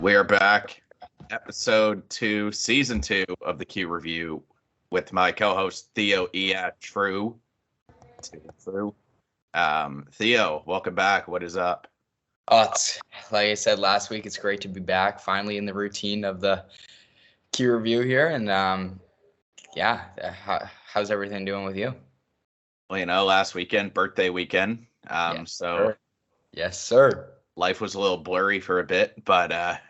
We are back, episode 2, season 2 of the Q Review with my co-host Theo True. Theo, welcome back. What is up? Oh, it's like I said last week. It's great to be back, finally in the routine of the Q Review here. And how's everything doing with you? Well, last weekend, birthday weekend. Yes, sir. Life was a little blurry for a bit, but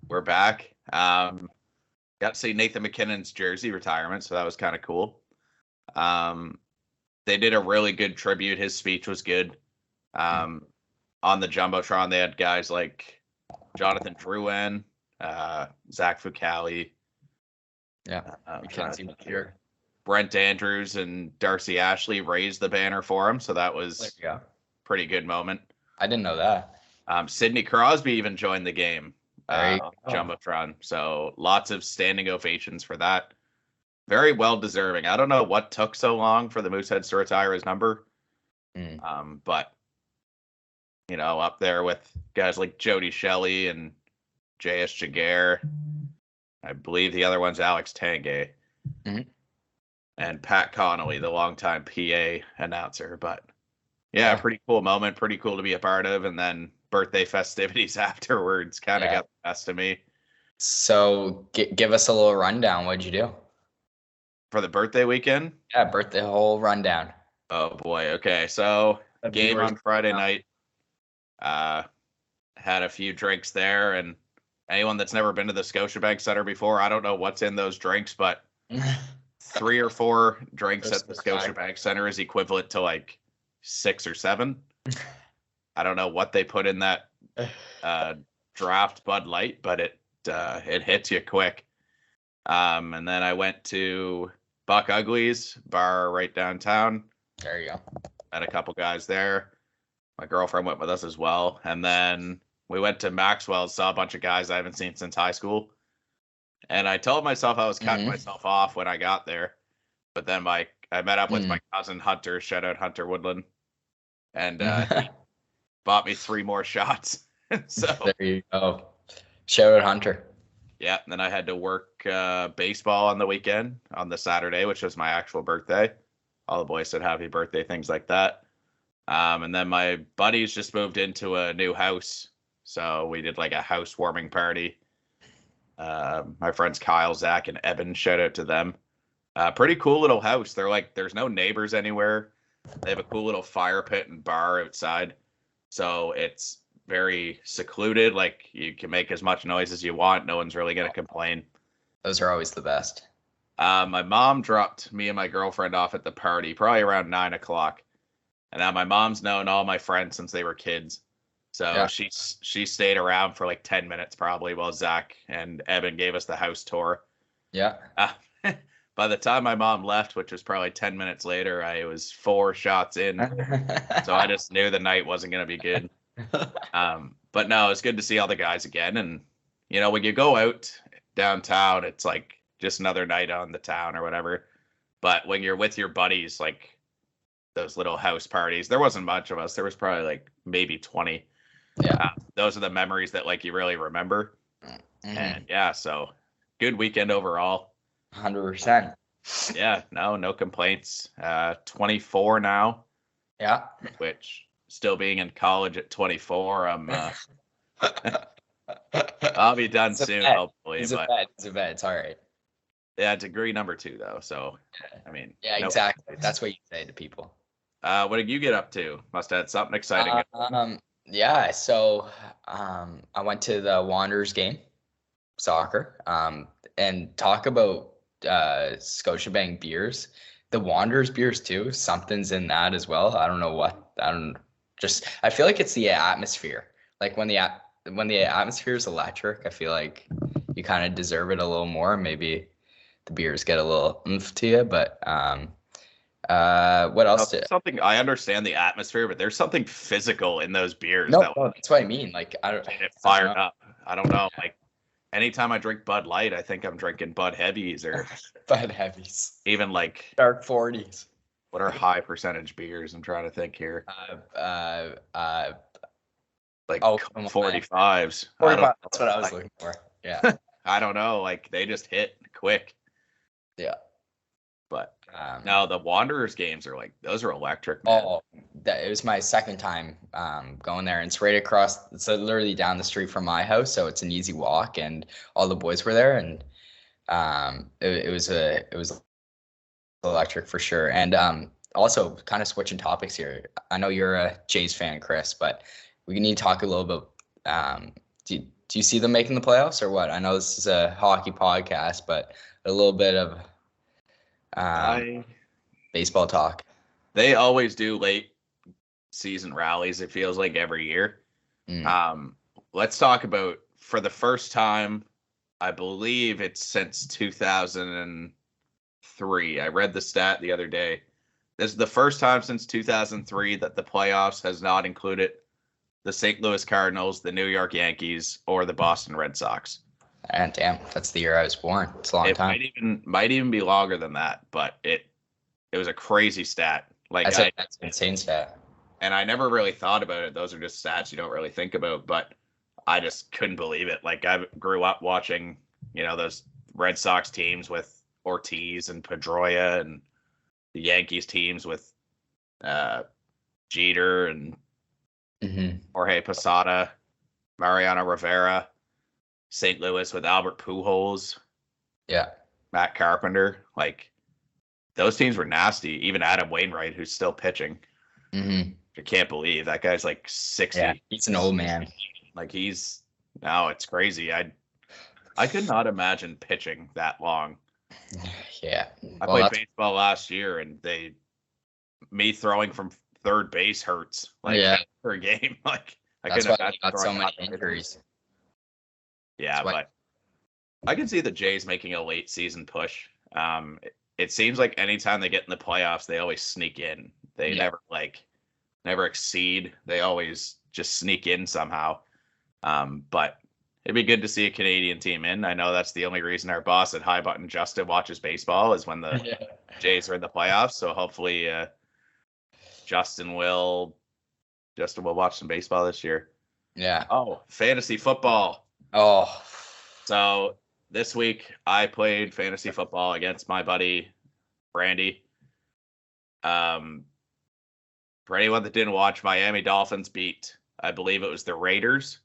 we're back. Got to see Nathan McKinnon's jersey retirement, so that was kind of cool. They did a really good tribute. His speech was good. On the Jumbotron, they had guys like Jonathan Drouin, Zach Fucali. Brent Andrews and Darcy Ashley raised the banner for him, so that was a pretty good moment. I didn't know that. Sidney Crosby even joined the game, Jumbotron. So lots of standing ovations for that. Very well deserving. I don't know what took so long for the Mooseheads to retire his number. But up there with guys like Jody Shelley and J.S. Jaguar. I believe the other one's Alex Tanguay. And Pat Connolly, the longtime PA announcer. But yeah, pretty cool moment. Pretty cool to be a part of. And then birthday festivities afterwards kind of got the best of me. So give us a little rundown. What'd you do? For the birthday weekend? Yeah, whole rundown. Oh, boy. Okay, so game on Friday night. Had a few drinks there. And anyone that's never been to the Scotiabank Center before, I don't know what's in those drinks, but 3 or 4 drinks at the Scotiabank Center is equivalent to like 6 or 7. I don't know what they put in that draft Bud Light, but it hits you quick. And then I went to Buck Ugly's bar right downtown. There you go. Met a couple guys there. My girlfriend went with us as well. And then we went to Maxwell's, saw a bunch of guys I haven't seen since high school. And I told myself I was cutting myself off when I got there. But then I met up with my cousin Hunter, shout out Hunter Woodland. And he bought me 3 more shots. So there you go. Shout out Hunter. Yeah, and then I had to work baseball on the weekend, on the Saturday, which was my actual birthday. All the boys said happy birthday, things like that. And then my buddies just moved into a new house. So we did like a housewarming party. My friends Kyle, Zach, and Evan, shout out to them. Pretty cool little house. They're like, there's no neighbors anywhere. They have a cool little fire pit and bar outside. So it's very secluded. Like you can make as much noise as you want. No one's really going to complain. Those are always the best. My mom dropped me and my girlfriend off at the party probably around 9 o'clock. And now my mom's known all my friends since they were kids. So she stayed around for like 10 minutes probably while Zach and Evan gave us the house tour. Yeah. By the time my mom left, which was probably 10 minutes later, I was 4 shots in. So I just knew the night wasn't going to be good. But no, it's good to see all the guys again. And, when you go out downtown, it's like just another night on the town or whatever. But when you're with your buddies, like those little house parties, there wasn't much of us. There was probably like maybe 20. Yeah. Those are the memories that like you really remember. And so good weekend overall. 100%. Yeah, no complaints. 24 now. Yeah. Which, still being in college at 24, I'm I'll be done soon, hopefully. It's a bet. It's all right. Yeah, degree number 2 though. So I mean. Yeah, exactly. That's what you say to people. What did you get up to? Must have had something exciting. Yeah, so I went to the Wanderers game, soccer, and talk about Scotiabank beers. The Wanderers beers too, something's in that as well. I don't know what. I feel like it's the atmosphere. Like when the atmosphere is electric, I feel like you kind of deserve it a little more. Maybe the beers get a little oomph to you, but what else? Something I understand the atmosphere, but there's something physical in those beers. No, that's what I mean. Like it fired up. I don't know. Like anytime I drink Bud Light, I think I'm drinking Bud Heavies or Bud Heavies. Even like dark 40s. What are high percentage beers? I'm trying to think here. like Oh, come on, 45s. 45. That's what I was looking for. Yeah. I don't know. Like they just hit quick. Yeah. But no, the Wanderers games are like, those are electric, man. Oh, it was my second time going there, and it's right across. It's literally down the street from my house, so it's an easy walk. And all the boys were there, and it was electric for sure. And also, kind of switching topics here. I know you're a Jays fan, Chris, but we need to talk a little bit. Do you see them making the playoffs or what? I know this is a hockey podcast, but a little bit of baseball talk. They always do late season rallies, it feels like, every year. Let's talk about, for the first time, I believe it's since 2003. I read the stat the other day. This is the first time since 2003 that the playoffs has not included the St. Louis Cardinals, the New York Yankees, or the Boston Red Sox. And damn, that's the year I was born. It's a long time. Might even be longer than that, but it was a crazy stat. Like that's an insane stat. And I never really thought about it. Those are just stats you don't really think about, but I just couldn't believe it. Like I grew up watching, those Red Sox teams with Ortiz and Pedroia, and the Yankees teams with Jeter and Jorge Posada, Mariano Rivera, St. Louis with Albert Pujols, Matt Carpenter. Like those teams were nasty. Even Adam Wainwright, who's still pitching. I can't believe that guy's like 60. Yeah, he's an old man. Like it's crazy. I could not imagine pitching that long. Yeah. I played baseball last year, and me throwing from third base hurts for a game. Like that's why he got so many injuries. Yeah, but I can see the Jays making a late season push. It seems like anytime they get in the playoffs, they always sneak in. They never exceed. They always just sneak in somehow. But it'd be good to see a Canadian team in. I know that's the only reason our boss at High Button, Justin, watches baseball, is when the Jays are in the playoffs. So hopefully Justin will watch some baseball this year. Yeah. Oh, fantasy football. Oh. So this week I played fantasy football against my buddy Brandy. For anyone that didn't watch, Miami Dolphins beat, I believe it was the Raiders.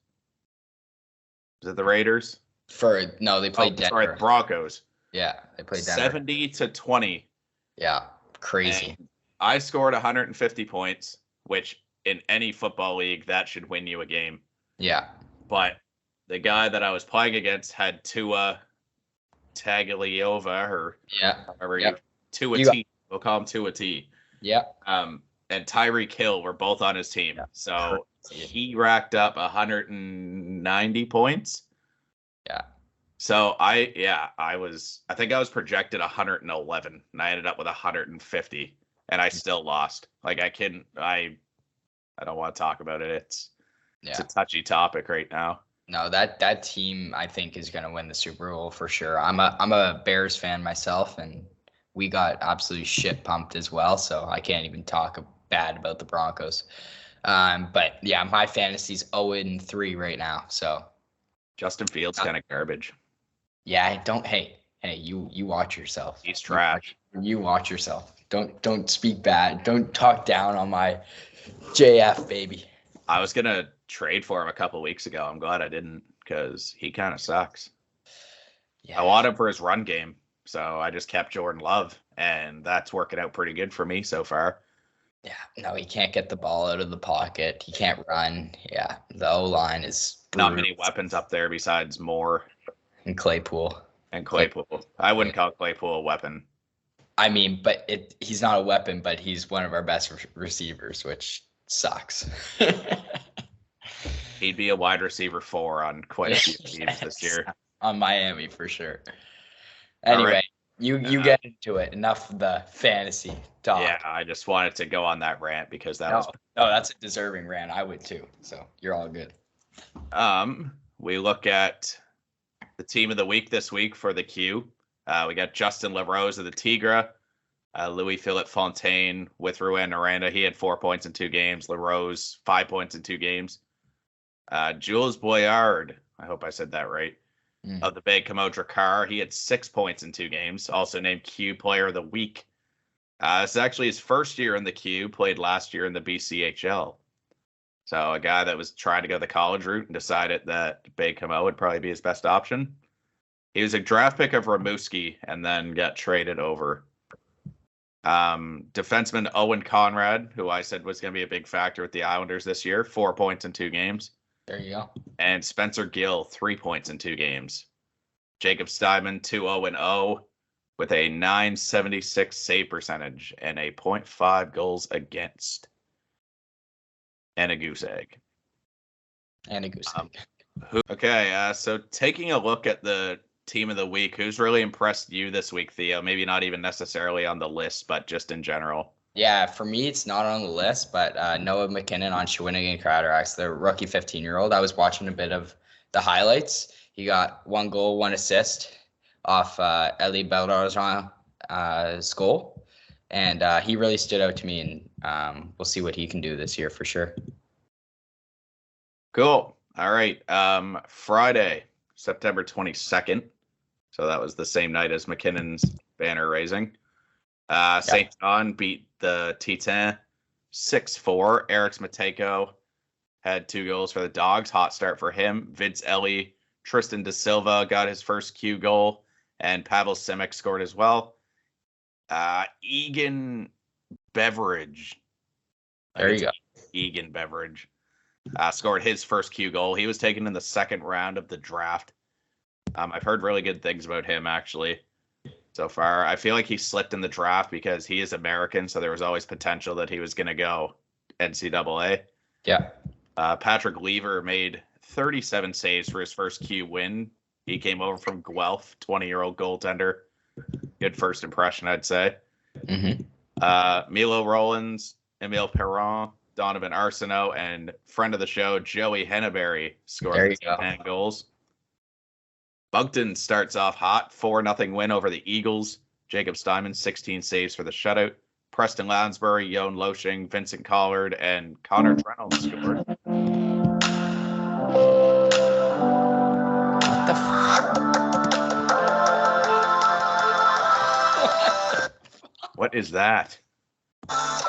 Was it the Raiders? They played Denver. Sorry, the Broncos. Yeah, they played Denver. 70-20. Yeah, crazy. And I scored 150 points, which in any football league, that should win you a game. Yeah. But the guy that I was playing against had Tua Tagovailoa, or Tua T. We'll call him Tua T. Yeah. And Tyreek Hill were both on his team. Yeah. So he racked up 190 points. Yeah. So I think I was projected 111, and I ended up with 150, and I still lost. Like I don't want to talk about it. It's a touchy topic right now. No, that team I think is going to win the Super Bowl for sure. I'm a Bears fan myself, and we got absolutely shit pumped as well. So I can't even talk bad about the Broncos. But yeah, my fantasy's 0-3 right now. So Justin Fields kind of garbage. Yeah, hey, you watch yourself. He's trash. You watch yourself. Don't speak bad. Don't talk down on my JF baby. I was gonna trade for him a couple weeks ago. I'm glad I didn't, because he kind of sucks. Yeah. I want him for his run game, so I just kept Jordan Love, and that's working out pretty good for me so far. Yeah, no, he can't get the ball out of the pocket. He can't run. Yeah, the O-line is brutal. Not many weapons up there besides Moore and Claypool. I wouldn't call Claypool a weapon. I mean, but he's not a weapon, but he's one of our best receivers, which sucks. He'd be a wide receiver 4 on quite a few teams this year. On Miami for sure. Anyway, right. You get into it. Enough of the fantasy talk. Yeah, I just wanted to go on that rant because that's a deserving rant. I would too. So you're all good. We look at the team of the week this week for the Q. We got Justin LaRose of the Tigre, Louis Philippe Fontaine with Ruan Aranda. He had 4 points in 2 games. LaRose 5 points in 2 games. Jules Boyard, I hope I said that right, of the Baie-Comeau Drakkar. He had 6 points in 2 games, also named Q Player of the Week. This is actually his first year in the Q, played last year in the BCHL. So a guy that was trying to go the college route and decided that Baie-Comeau would probably be his best option. He was a draft pick of Rimouski and then got traded over. Defenseman Owen Conrad, who I said was going to be a big factor with the Islanders this year, 4 points in 2 games. There you go. And Spencer Gill, 3 points in 2 games. Jacob Steinman, 2-0-0 with a .976 save percentage and a .5 goals against. And a goose egg. Okay, so taking a look at the team of the week, who's really impressed you this week, Theo? Maybe not even necessarily on the list, but just in general. Yeah, for me, it's not on the list, but Noah McKinnon on Shawinigan Cataracts, the rookie 15-year-old. I was watching a bit of the highlights. He got 1 goal, 1 assist off Elie Belleran's goal. And he really stood out to me, and we'll see what he can do this year for sure. Cool. All right. Friday, September 22nd. So that was the same night as McKinnon's banner raising. St. John beat the Titan 6-4. Eric Matejko had 2 goals for the Dogs. Hot start for him. Vince Ellie, Tristan Da Silva got his first Q goal, and Pavel Simic scored as well. Egan Beveridge. There you go. Egan Beveridge scored his first Q goal. He was taken in the 2nd round of the draft. I've heard really good things about him, actually, so far. I feel like he slipped in the draft because he is American, so there was always potential that he was going to go NCAA. Yeah. Patrick Lever made 37 saves for his first Q win. He came over from Guelph, 20-year-old goaltender. Good first impression, I'd say. Mm-hmm. Milo Rollins, Emile Perron, Donovan Arsenault, and friend of the show, Joey Henneberry, scored 10 goals. Moncton starts off hot, 4-0 win over the Eagles. Jacob Steinman, 16 saves for the shutout. Preston Lansbury, Jon Loshing, Vincent Collard, and Connor Trenholm scored. What the fuck? What is that? What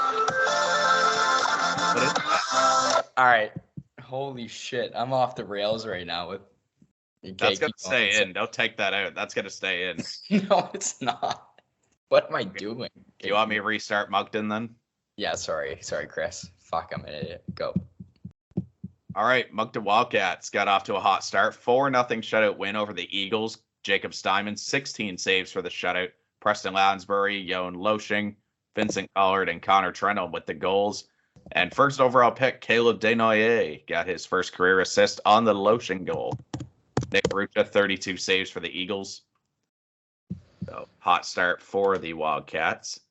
is that? All right. Holy shit. I'm off the rails right now with. That's going to stay in. Don't take that out. That's going to stay in. No, it's not. What am I doing? Do you want me to restart Moncton then? Yeah, sorry, Chris. Fuck, I'm an idiot. Go. All right, Moncton Wildcats got off to a hot start. 4-0 shutout win over the Eagles. Jacob Steinman, 16 saves for the shutout. Preston Lansbury, Jon Loshing, Vincent Collard, and Connor Trenholm with the goals. And first overall pick, Caleb Desnoyers got his first career assist on the Loshing goal. Nick Rucha, 32 saves for the Eagles. So, hot start for the Wildcats.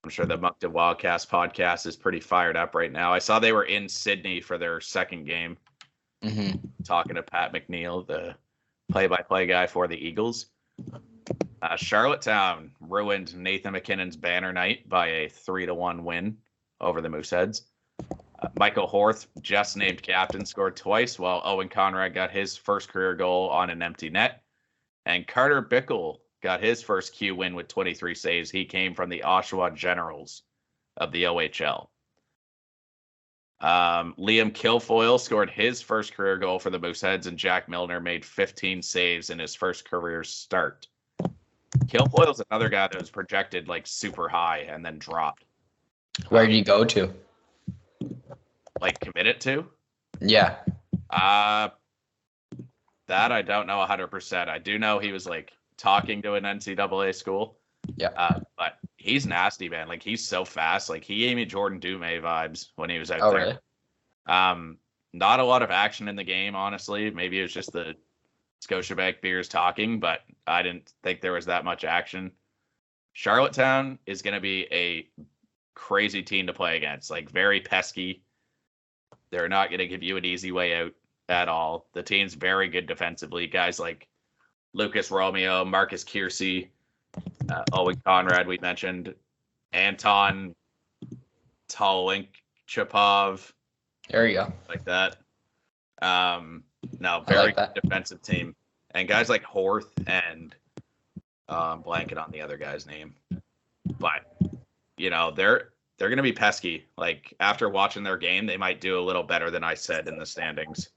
I'm sure the Moncton Wildcats podcast is pretty fired up right now. I saw they were in Sydney for their 2nd game. Mm-hmm. Talking to Pat McNeil, the play-by-play guy for the Eagles. Charlottetown ruined Nathan McKinnon's banner night by a 3-1 win over the Mooseheads. Michael Horth, just named captain, scored twice, while Owen Conrad got his first career goal on an empty net. And Carter Bickle got his first Q win with 23 saves. He came from the Oshawa Generals of the OHL. Liam Kilfoyle scored his first career goal for the Mooseheads, and Jack Milner made 15 saves in his first career start. Kilfoyle's another guy that was projected like super high and then dropped. Where did he go to? Like committed to? Yeah. That I don't know 100%. I do know he was like talking to an NCAA school. Yeah. But he's nasty, man. Like he's so fast. Like he gave me Jordan Dumais vibes when he was out there. Really? Not a lot of action in the game, honestly. Maybe it was just the Scotiabank beers talking, but I didn't think there was that much action. Charlottetown is going to be a crazy team to play against. Like very pesky. They're not going to give you an easy way out at all. The team's very good defensively. Guys like Lucas Romeo, Marcus Kiersey, Owen Conrad, we mentioned, Anton Talink Chapov. There you go. Like that. No, very good defensive team. And guys like Horth and blanket on the other guy's name. But, they're going to be pesky. Like, after watching their game, they might do a little better than I said in the standings.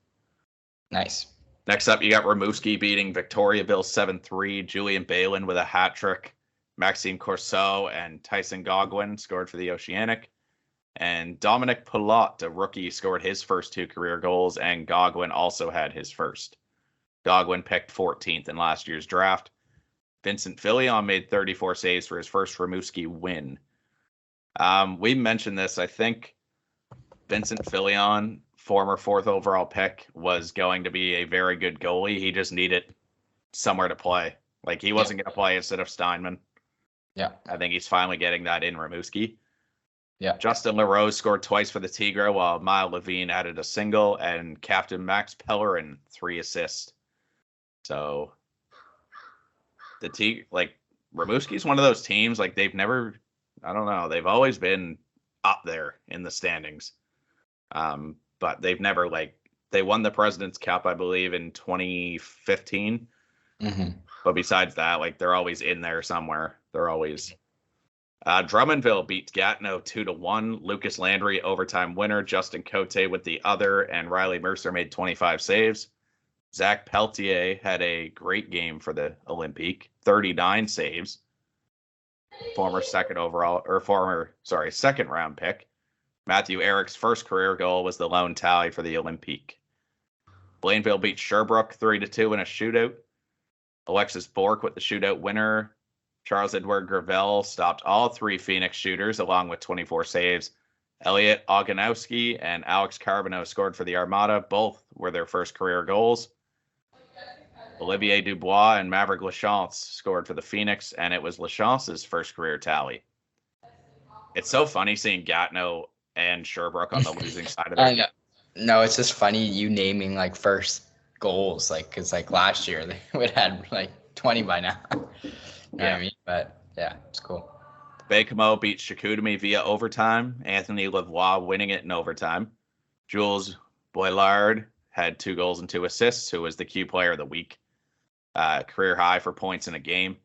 Nice. Next up, you got Rimouski beating Victoriaville 7-3. Julian Balin with a hat trick. Maxime Corso and Tyson Gogwin scored for the Oceanic. And Dominic Pilote, a rookie, scored his first 2 career goals, and Gogwin also had his first. Gogwin picked 14th in last year's draft. Vincent Filion made 34 saves for his first Rimouski win. We mentioned this. I think Vincent Filion, former 4th overall pick, was going to be a very good goalie. He just needed somewhere to play. Like, he wasn't going to play instead of Steinman. Yeah. I think he's finally getting that in Rimouski. Yeah. Justin LaRose scored twice for the Tigre, while Mile Levine added a single, and Captain Max Pellerin 3 assists. So Rimouski's one of those teams, like, they've never, I don't know, they've always been up there in the standings. But they've never, they won the President's Cup, I believe, in 2015. Mm-hmm. But besides that, they're always in there somewhere. They're always. Drummondville beat Gatineau 2-1. Lucas Landry, overtime winner. Justin Cote with the other, and Riley Mercer made 25 saves. Zach Peltier had a great game for the Olympique, 39 saves. Second round pick. Matthew Eric's first career goal was the lone tally for the Olympique. Blainville beat Sherbrooke 3-2 in a shootout. Alexis Bork with the shootout winner. Charles Edward Gravel stopped all 3 Phoenix shooters along with 24 saves. Elliot Oganowski and Alex Carbonneau scored for the Armada. Both were their first career goals. Olivier Dubois and Maverick Lachance scored for the Phoenix, and it was Lachance's first career tally. It's so funny seeing Gatineau and Sherbrooke on the losing side of it. No, it's just funny you naming first goals, because last year they would have had 20 by now. You know what I mean? But yeah, it's cool. Baie-Comeau beat Chicoutimi via overtime. Anthony Lavoie winning it in overtime. Jules Boilard had 2 goals and 2 assists, who was the Q player of the week. Career high for points in a game.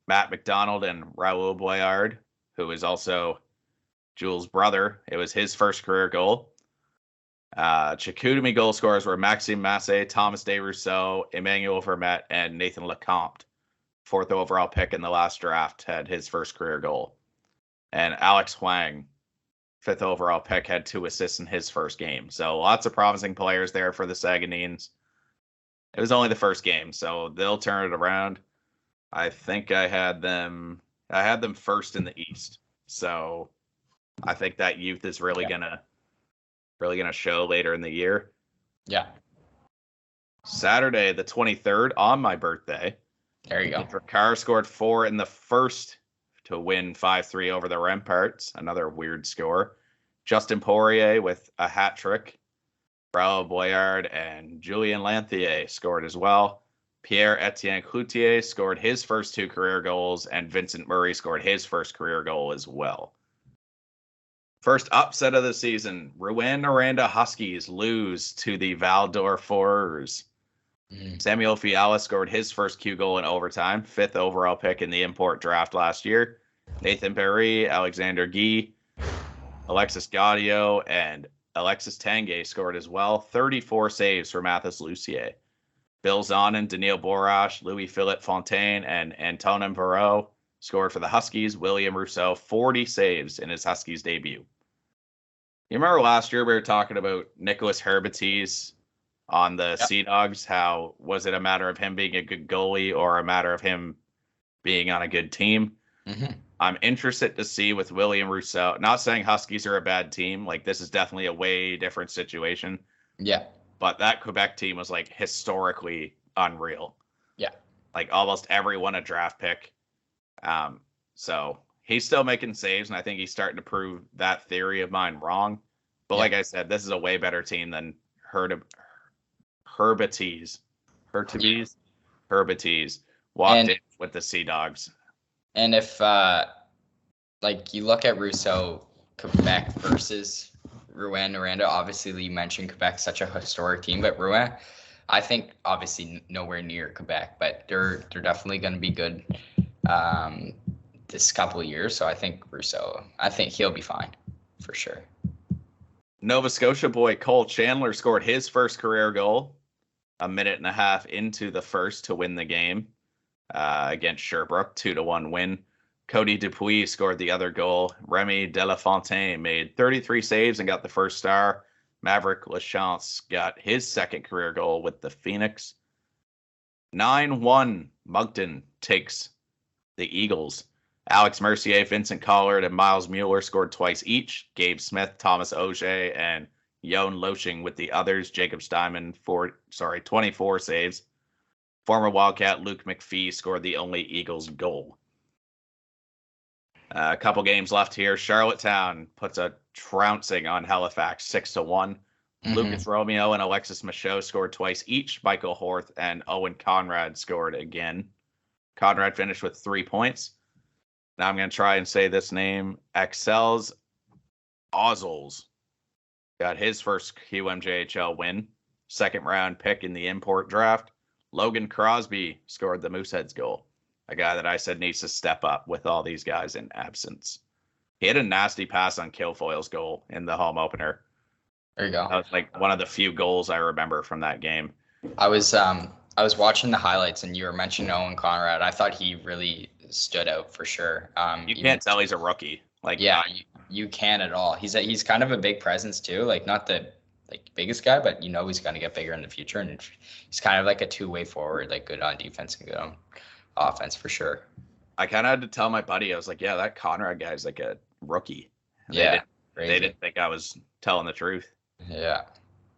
Matt McDonald and Raul Boilard, who is also Jules' brother. It was his first career goal. Chicoutimi goal scorers were Maxime Massé, Thomas Desrousseaux, Emmanuel Vermette, and Nathan Lecomte. 4th overall pick in the last draft had his first career goal. And Alex Huang, 5th overall pick, had 2 assists in his first game. So lots of promising players there for the Saguenayens. It was only the first game, so they'll turn it around. I think I had them first in the East. So I think that youth is really gonna show later in the year. Yeah. Saturday, the 23rd, on my birthday. There you go. Drakkar scored 4 in the first to win 5-3 over the Remparts. Another weird score. Justin Poirier with a hat trick. Raul Boyard and Julien Lanthier scored as well. Pierre-Etienne Cloutier scored his first 2 career goals, and Vincent Murray scored his first career goal as well. First upset of the season, Rouyn-Noranda Huskies lose to the Val-d'Or Foreurs. Samuel Fiala scored his first Q goal in overtime, 5th overall pick in the import draft last year. Nathan Perry, Alexander Guy, Alexis Gaudio, and Alexis Tanguay scored as well. 34 saves for Mathis Lucier. Bill Zonin, Daniil Borash, Louis-Philippe Fontaine, and Antonin Barreau scored for the Huskies. William Rousseau, 40 saves in his Huskies debut. You remember last year we were talking about Nicholas Herbites on the Sea Dogs? How was it a matter of him being a good goalie or a matter of him being on a good team? Mm-hmm. I'm interested to see with William Rousseau. Not saying Huskies are a bad team. This is definitely a way different situation. Yeah. But that Quebec team was historically unreal. Yeah. Almost everyone a draft pick. So he's still making saves, and I think he's starting to prove that theory of mine wrong. But like I said, this is a way better team than Herbites walked in with the Sea Dogs. And if you look at Rousseau, Quebec versus Rouen, Noranda. Obviously, you mentioned Quebec, such a historic team, but Rouen, I think obviously nowhere near Quebec, but they're definitely going to be good this couple of years. So I think Rousseau, I think he'll be fine for sure. Nova Scotia boy Cole Chandler scored his first career goal a minute and a half into the first to win the game against Sherbrooke, 2-1 win. Cody Dupuis scored the other goal. Remy Delafontaine made 33 saves and got the first star. Maverick Lachance got his second career goal with the Phoenix. 9-1, Moncton takes the Eagles. Alex Mercier, Vincent Collard, and Miles Mueller scored twice each. Gabe Smith, Thomas Auger, and Jon Loching with the others. Jacob Steinman, 24 saves. Former Wildcat Luke McPhee scored the only Eagles goal. A couple games left here. Charlottetown puts a trouncing on Halifax, 6-1. Lucas Romeo and Alexis Michaud scored twice each. Michael Horth and Owen Conrad scored again. Conrad finished with 3 points. Now I'm going to try and say this name. Axels Ozels got his first QMJHL win. Second round pick in the import draft. Logan Crosby scored the Mooseheads goal. A guy that I said needs to step up with all these guys in absence. He had a nasty pass on Kilfoyle's goal in the home opener. There you go. That was like one of the few goals I remember from that game. I was watching the highlights and you were mentioning Owen Conrad. I thought he really stood out for sure. You can't tell he's a rookie. Like yeah, you can't at all. He's kind of a big presence too. Like not the biggest guy, but he's going to get bigger in the future. And he's kind of like a two-way forward, like good on defense and good on offense for sure. I kind of had to tell my buddy, I was like, yeah, that Conrad guy's like a rookie. Yeah. They didn't think I was telling the truth. Yeah.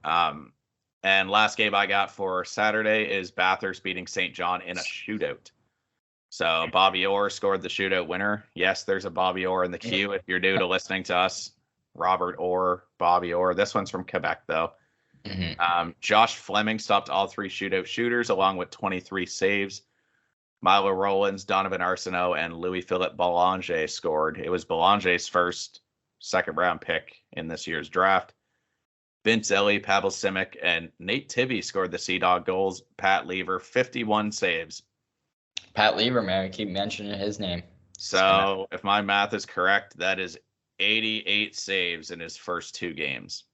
And last game I got for Saturday is Bathurst beating St. John in a shootout. So Bobby Orr scored the shootout winner. Yes, there's a Bobby Orr in the queue if you're new to listening to us. Robert Orr, Bobby Orr. This one's from Quebec, though. Josh Fleming stopped all three shootout shooters along with 23 saves. Milo Rollins, Donovan Arsenault, and Louis-Philippe Boulanger scored. It was Boulanger's first second-round pick in this year's draft. Vince Ellie, Pavel Simic, and Nate Tibby scored the Sea Dog goals. Pat Lever, 51 saves. Pat Lever, man, I keep mentioning his name. So if my math is correct, that is 88 saves in his first 2 games.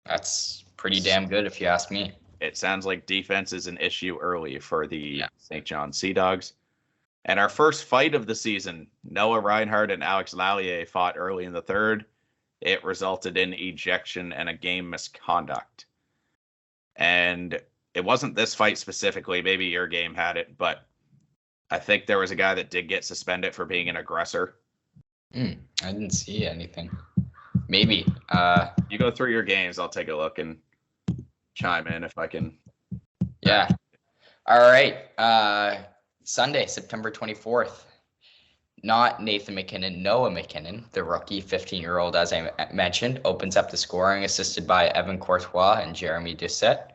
That's pretty damn good if you ask me. It sounds like defense is an issue early for the St. John Sea Dogs. And our first fight of the season, Noah Reinhardt and Alex Lallier fought early in the third. It resulted in ejection and a game misconduct. And it wasn't this fight specifically. Maybe your game had it, but I think there was a guy that did get suspended for being an aggressor. I didn't see anything. Maybe. You go through your games. I'll take a look and chime in if I can. Yeah. All right. Sunday, September 24th. Not Nathan McKinnon, Noah McKinnon, the rookie 15-year-old, as I mentioned, opens up the scoring, assisted by Evan Courtois and Jeremy Doucette.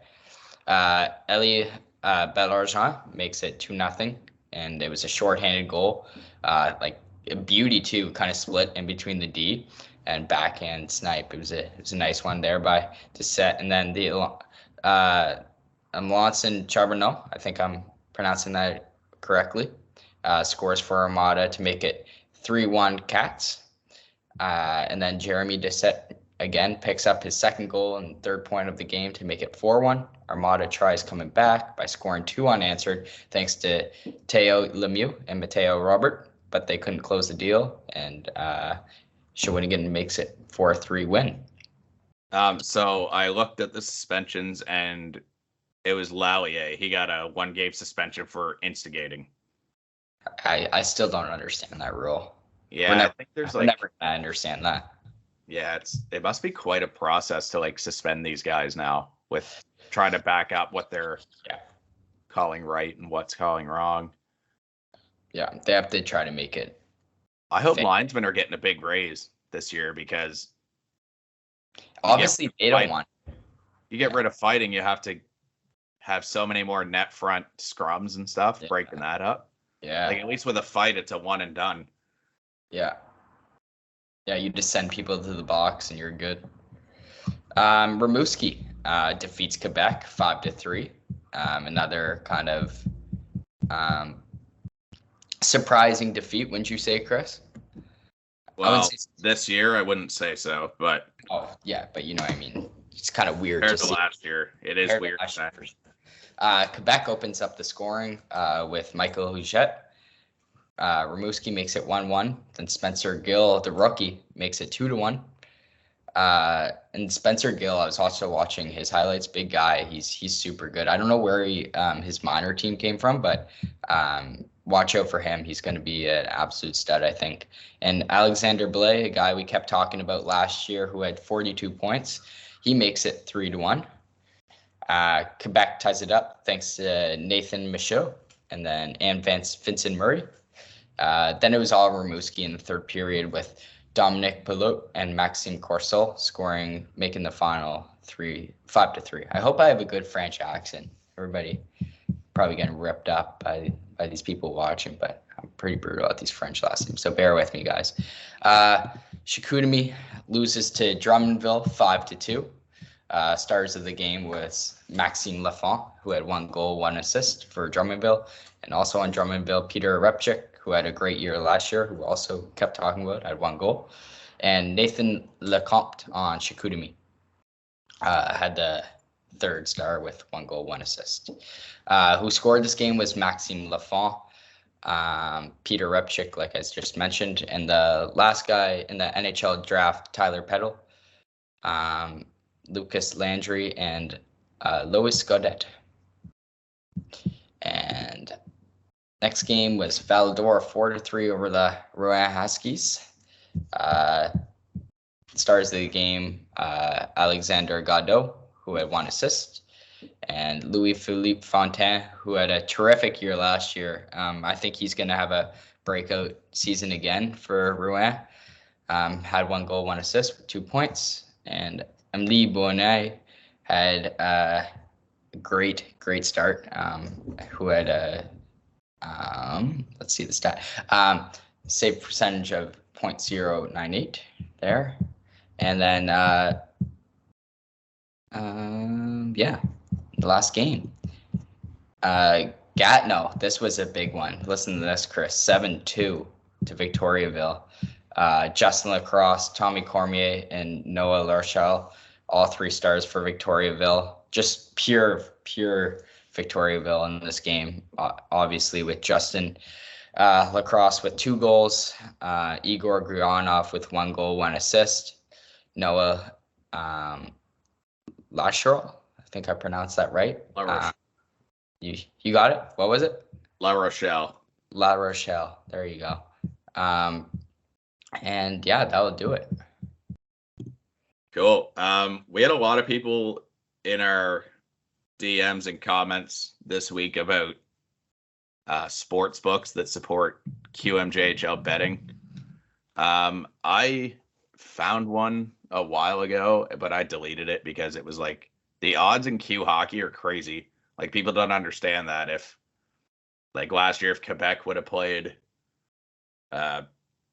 Elie Bellargent makes it 2-0, and it was a shorthanded goal. Like a beauty, too, kind of split in between the D and backhand snipe. It was a nice one there by Doucette. And then the Lawson Charbonneau, I think I'm pronouncing that correctly, scores for Armada to make it 3-1 Cats. And then Jeremy Doucette again picks up his second goal and third point of the game to make it 4-1. Armada tries coming back by scoring 2 unanswered thanks to Theo Lemieux and Mateo Robert, but they couldn't close the deal, and Shawinigan makes it 4-3 win. So I looked at the suspensions, and it was Lallier. He got a 1-game suspension for instigating. I still don't understand that rule. Yeah, I think there's like never gonna understand that. Yeah, it must be quite a process to like suspend these guys now with trying to back up what they're calling right and what's calling wrong. Yeah, they have to try to make it. I hope linesmen are getting a big raise this year because obviously they don't want. You get rid of fighting, you have to have so many more net front scrums and stuff, breaking that up. Yeah. Like at least with a fight, it's a one and done. Yeah. Yeah, you just send people to the box and you're good. Rimouski defeats Quebec 5-3. Another kind of surprising defeat, wouldn't you say, Chris? Well, this year I wouldn't say so, but yeah, but you know what I mean. It's kind of weird compared to last year. It is weird. Quebec opens up the scoring with Michael Huget. Rimouski makes it 1-1. Then Spencer Gill, the rookie, makes it 2-1. And Spencer Gill, I was also watching his highlights. Big guy. He's super good. I don't know where his minor team came from, but watch out for him. He's going to be an absolute stud, I think. And Alexander Blais, a guy we kept talking about last year who had 42 points, he makes it 3-1. Quebec ties it up thanks to Nathan Michaud and Vincent Murray. Then it was all Rimouski in the third period with Dominic Pelot and Maxime Courcelle scoring, making the final 5-3. I hope I have a good French accent. Everybody probably getting ripped up by these people watching, but I'm pretty brutal at these French last names, so bear with me, guys. Chicoutimi loses to Drummondville 5-2. Stars of the game was Maxime Lafont, who had 1 goal, 1 assist for Drummondville, and also on Drummondville, Peter Repchik, who had a great year last year, who also kept talking about, had 1 goal, and Nathan Lecomte on Chicoutimi had the third star with 1 goal, 1 assist. Who scored this game was Maxime Lafont, Peter Repchik, like I just mentioned, and the last guy in the NHL draft, Tyler Peddle, Lucas Landry, and Lois Godet. And next game was Val-d'Or 4-3 over the Rouen Huskies. Stars of the game, Alexander Godot, who had 1 assist, and Louis-Philippe Fontaine, who had a terrific year last year. I think he's going to have a breakout season again for Rouen. Had 1 goal, 1 assist with 2 points. And Emily Bonnet had a great start, who had a, let's see the stat, save percentage of .098 there. And then, the last game. Gatineau, this was a big one. Listen to this, Chris. 7-2 to Victoriaville. Justin Lacrosse, Tommy Cormier, and Noah Larchelle, all 3 stars for Victoriaville. Just pure Victoriaville in this game, obviously, with Justin Lacrosse with 2 goals, Igor Grianov with 1 goal, 1 assist, Noah Lacheral, I think I pronounced that right. You got it? What was it? La Rochelle. La Rochelle. There you go. And yeah, that'll do it. Cool. We had a lot of people in our DMs and comments this week about sports books that support QMJHL betting. I found one a while ago, but I deleted it because it was like the odds in Q hockey are crazy. Like, people don't understand that. If, like, last year, if Quebec would have played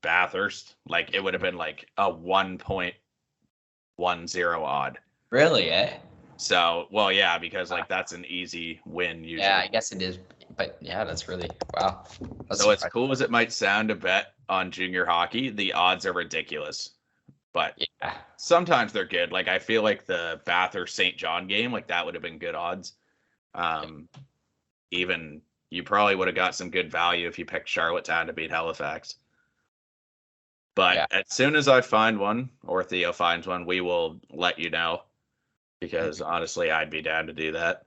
Bathurst, like, it would have been like a 1.10 odd. Really, eh? So, well, yeah, because like that's an easy win usually. Yeah, I guess it is. But yeah, that's really, wow. That's so as cool as it might sound to bet on junior hockey, the odds are ridiculous. But yeah, sometimes they're good. Like, I feel like the Bathurst St. John game, like, that would have been good odds. Even you probably would have got some good value if you picked Charlottetown to beat Halifax. But as soon as I find one, or Theo finds one, we will let you know. Because honestly, I'd be down to do that.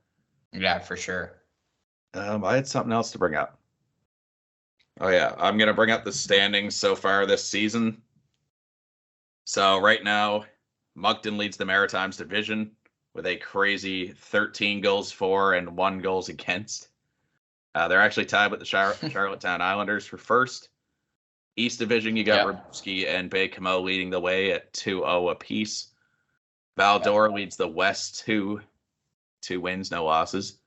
Yeah, for sure. I had something else to bring up. Oh, yeah. I'm going to bring up the standings so far this season. So right now, Moncton leads the Maritimes division with a crazy 13 goals for and 1 goals against. They're actually tied with the Charlottetown Islanders for first. East Division, you got Rimouski and Baie-Comeau leading the way at 2-0 apiece. Val-d'Or leads the West 2 wins, no losses.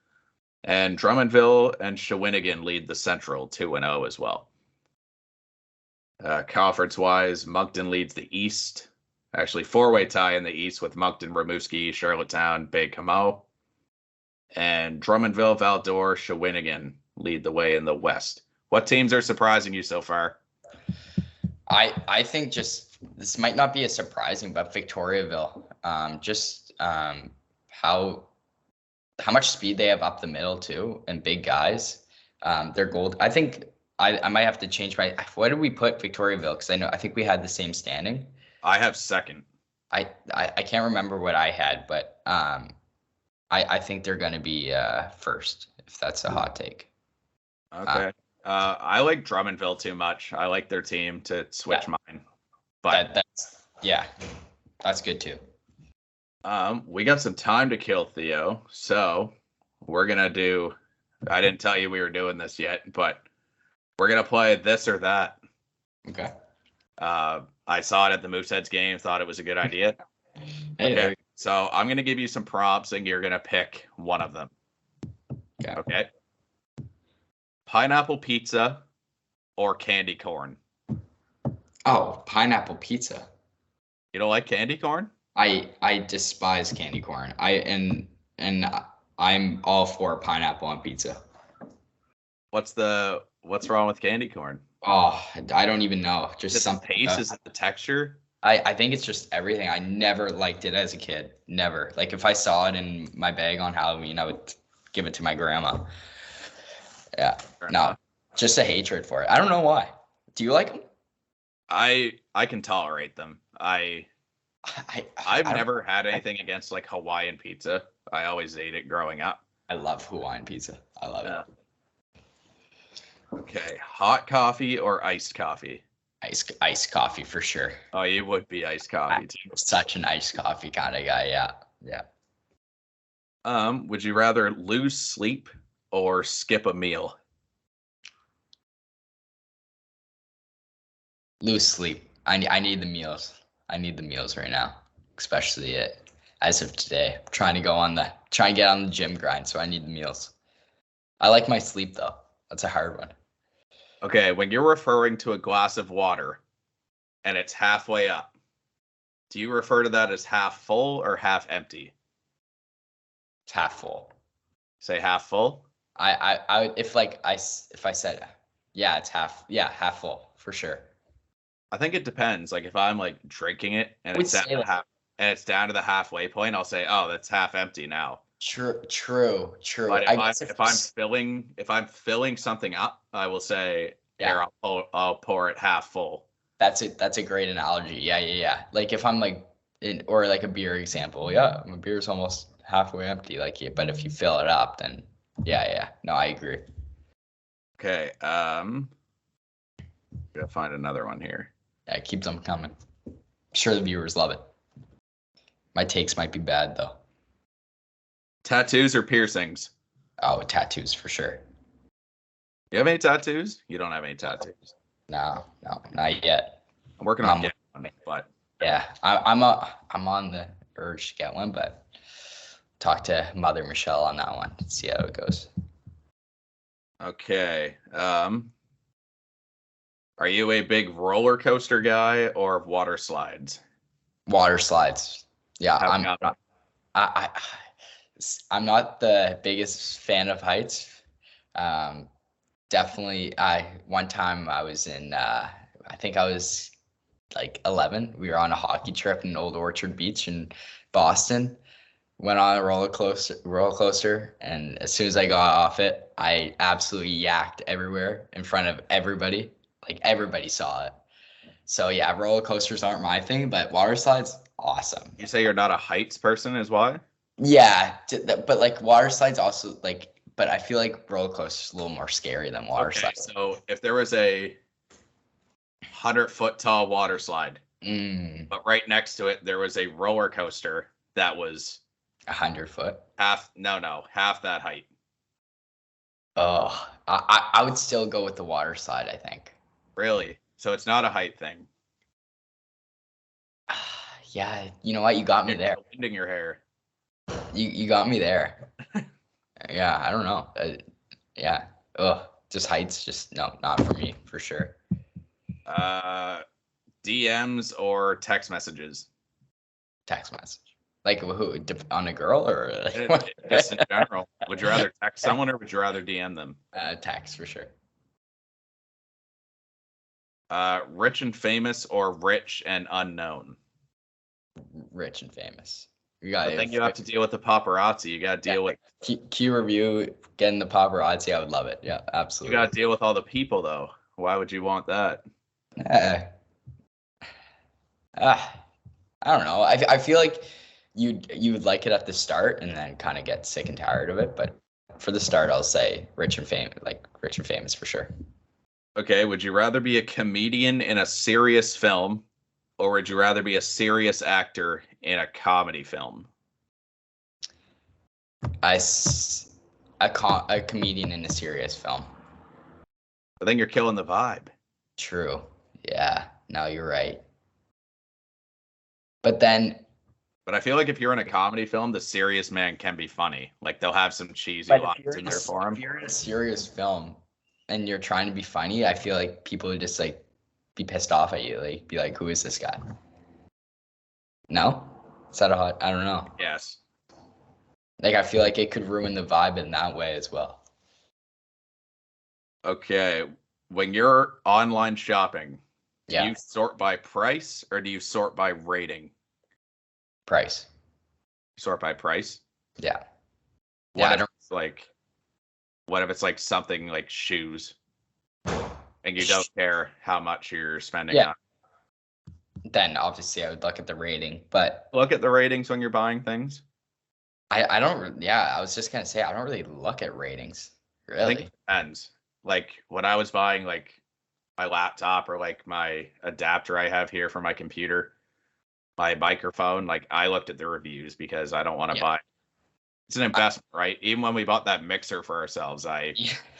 And Drummondville and Shawinigan lead the Central 2-0 as well. Conference-wise, Moncton leads the East Actually, four-way tie in the East with Moncton, Rimouski, Charlottetown, Baie-Comeau, and Drummondville, Val-d'Or, Shawinigan lead the way in the West. What teams are surprising you so far? I think just this might not be as surprising, but Victoriaville, how much speed they have up the middle too, and big guys. Their gold. I think I might have to change my. What did we put Victoriaville? Because I think we had the same standing. I have second. I can't remember what I had, but I think they're going to be first, if that's a hot take. Okay. I like Drummondville too much. I like their team to switch mine. But that's good too. We got some time to kill, Theo. So we're gonna do. I didn't tell you we were doing this yet, but we're gonna play this or that. Okay. I saw it at the Mooseheads game. Thought it was a good idea. Okay. So I'm gonna give you some prompts, and you're gonna pick one of them. Okay. Pineapple pizza or candy corn? Oh, pineapple pizza. You don't like candy corn? I despise candy corn. And I'm all for pineapple on pizza. What's wrong with candy corn? Oh, I don't even know. Just something. Taste? Is it the texture? I think it's just everything. I never liked it as a kid. Never. Like if I saw it in my bag on Halloween, I would give it to my grandma. Yeah. No, just a hatred for it. I don't know why. Do you like them? I can tolerate them. I've never had anything against like Hawaiian pizza. I always ate it growing up. I love Hawaiian pizza. I love it. Okay, hot coffee or iced coffee? Iced coffee for sure. Oh, you would be iced coffee too. Such an iced coffee kind of guy. Yeah. Would you rather lose sleep or skip a meal? Lose sleep. I need the meals. I need the meals right now, especially as of today. I'm trying to get on the gym grind, so I need the meals. I like my sleep though. That's a hard one. Okay, when you're referring to a glass of water and it's halfway up, do you refer to that as half full or half empty? It's half full. Say half full? If I said it's half full for sure. I think it depends. Like if I'm like drinking it and it's down to the halfway point, I'll say, "Oh, that's half empty now." True. But if I'm filling something up, I will say, "Here, I'll pour it half full." That's it. That's a great analogy. Yeah. Like if I'm like or like a beer example. Yeah, my beer's almost halfway empty. But if you fill it up, then yeah. No, I agree. Okay. Gotta find another one here. Yeah, keep them coming. I'm sure the viewers love it. My takes might be bad though. Tattoos or piercings? Oh, tattoos for sure. You have any tattoos? You don't have any tattoos. No, not yet. I'm working on getting one, but yeah, I'm on the urge to get one, but talk to Mother Michelle on that one. See how it goes. Okay. Are you a big roller coaster guy or water slides? Water slides. Yeah, I'm not the biggest fan of heights. Definitely, one time I was in, I think I was like 11. We were on a hockey trip in Old Orchard Beach in Boston. Went on a roller coaster, and as soon as I got off it, I absolutely yacked everywhere in front of everybody. Like everybody saw it. So yeah, roller coasters aren't my thing, but water slides, awesome. You say you're not a heights person, is why? Yeah, but like water slides also but I feel like roller coasters a little more scary than water slides. So if there was a 100-foot tall water slide, but right next to it there was a roller coaster that was 100 foot. Half that height. Oh, I would still go with the water slide, I think. Really? So it's not a height thing. Yeah, you know what? You got me there. Winding your hair. You got me there. Yeah, I don't know. Yeah. Just heights, just no, not for me, for sure. DMs or text messages? Text message. Like who? On a girl or like just in general? Would you rather text someone or would you rather DM them? Text for sure. Rich and famous or rich and unknown? Rich and famous. I think you have to deal with the paparazzi. You got to deal with Q review, getting the paparazzi. I would love it. Yeah, absolutely. You got to deal with all the people though. Why would you want that? I don't know. I feel like you would like it at the start and then kind of get sick and tired of it. But for the start, I'll say rich and famous for sure. Okay. Would you rather be a comedian in a serious film, or would you rather be a serious actor in a comedy film? A comedian in a serious film. I think you're killing the vibe. True. Yeah. No, you're right. But I feel like if you're in a comedy film, the serious man can be funny. Like they'll have some cheesy lines in there for him. If you're in a serious film and you're trying to be funny, I feel like people would just like be pissed off at you. Like be like, who is this guy? No? Is that I don't know. Yes. Like I feel like it could ruin the vibe in that way as well. Okay. When you're online shopping, do Yeah. you sort by price or do you sort by rating? Price. Sort by price? Yeah. What if it's like something like shoes and you don't care how much you're spending on? Then obviously I would look at the rating, but look at the ratings when you're buying things. I don't. Yeah, I was just gonna say I don't really look at ratings. Really, I think it depends. Like when I was buying like my laptop or like my adapter I have here for my computer, my microphone, like I looked at the reviews because I don't want to buy. It's an investment, right? Even when we bought that mixer for ourselves, I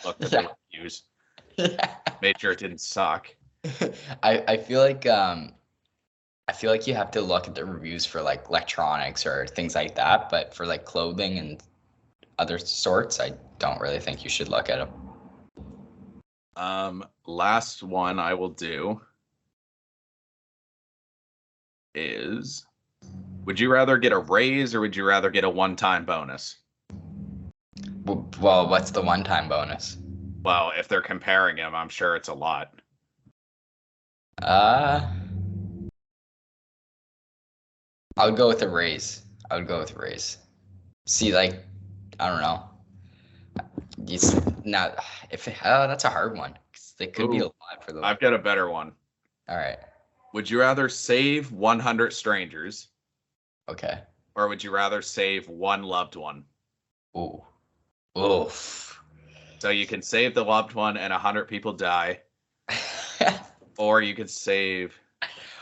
looked at the reviews, made sure it didn't suck. I feel like you have to look at the reviews for like electronics or things like that, but for like clothing and other sorts, I don't really think you should look at them. Last one I will do is, would you rather get a raise or would you rather get a one-time bonus? Well, what's the one-time bonus? Well, if they're comparing them, I'm sure it's a lot. I would go with a raise. See, like, I don't know. It's not that's a hard one. They could be a lot for them. I've got a better one. All right. Would you rather save 100 strangers? Okay. Or would you rather save one loved one? Ooh. Oof. So you can save the loved one and 100 people die. Or you could save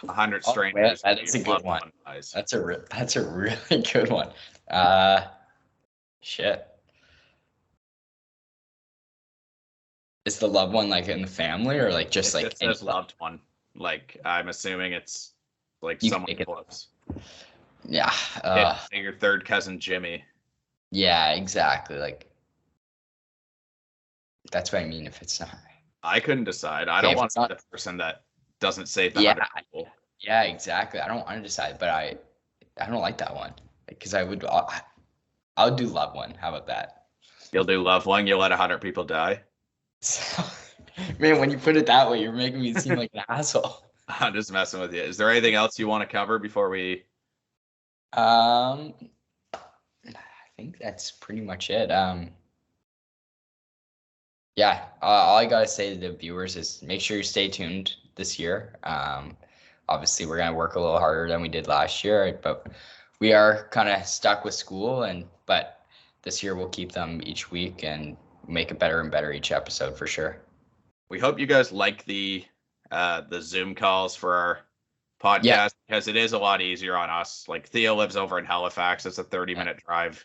100 strangers. That is a good one. That's a really good one. Shit. Is the loved one like in the family or like just like? It says loved one. Like I'm assuming it's like someone close. Yeah. Your third cousin Jimmy. Yeah, exactly. Like that's what I mean. If it's not, I couldn't decide. I don't want to be the person that doesn't save the 100 people. Yeah, exactly. I don't want to decide, but I don't like that one because I'll do loved one. How about that? You'll do loved one. You'll let 100 people die. So, man, when you put it that way, you're making me seem like an asshole. I'm just messing with you. Is there anything else you want to cover before we? I think that's pretty much it. Yeah, all I gotta say to the viewers is make sure you stay tuned this year. Obviously, we're gonna work a little harder than we did last year, but we are kind of stuck with school, but this year we'll keep them each week and make it better and better each episode for sure. We hope you guys like the Zoom calls for our podcast because it is a lot easier on us. Like Theo lives over in Halifax. It's a 30-minute drive.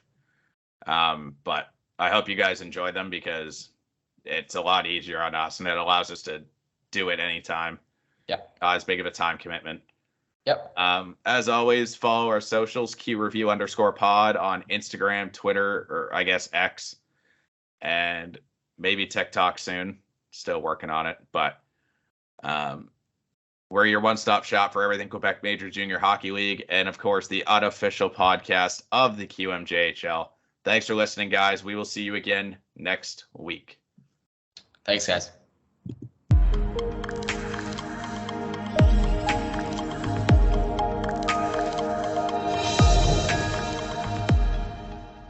But I hope you guys enjoy them because it's a lot easier on us and it allows us to do it anytime. Yep. As big of a time commitment. Yep. As always, follow our socials, QReview_pod on Instagram, Twitter, or I guess X, and maybe TikTok soon. Still working on it, but We're your one-stop shop for everything Quebec Major Junior Hockey League, and of course, the unofficial podcast of the QMJHL. Thanks for listening, guys. We will see you again next week. Thanks, guys.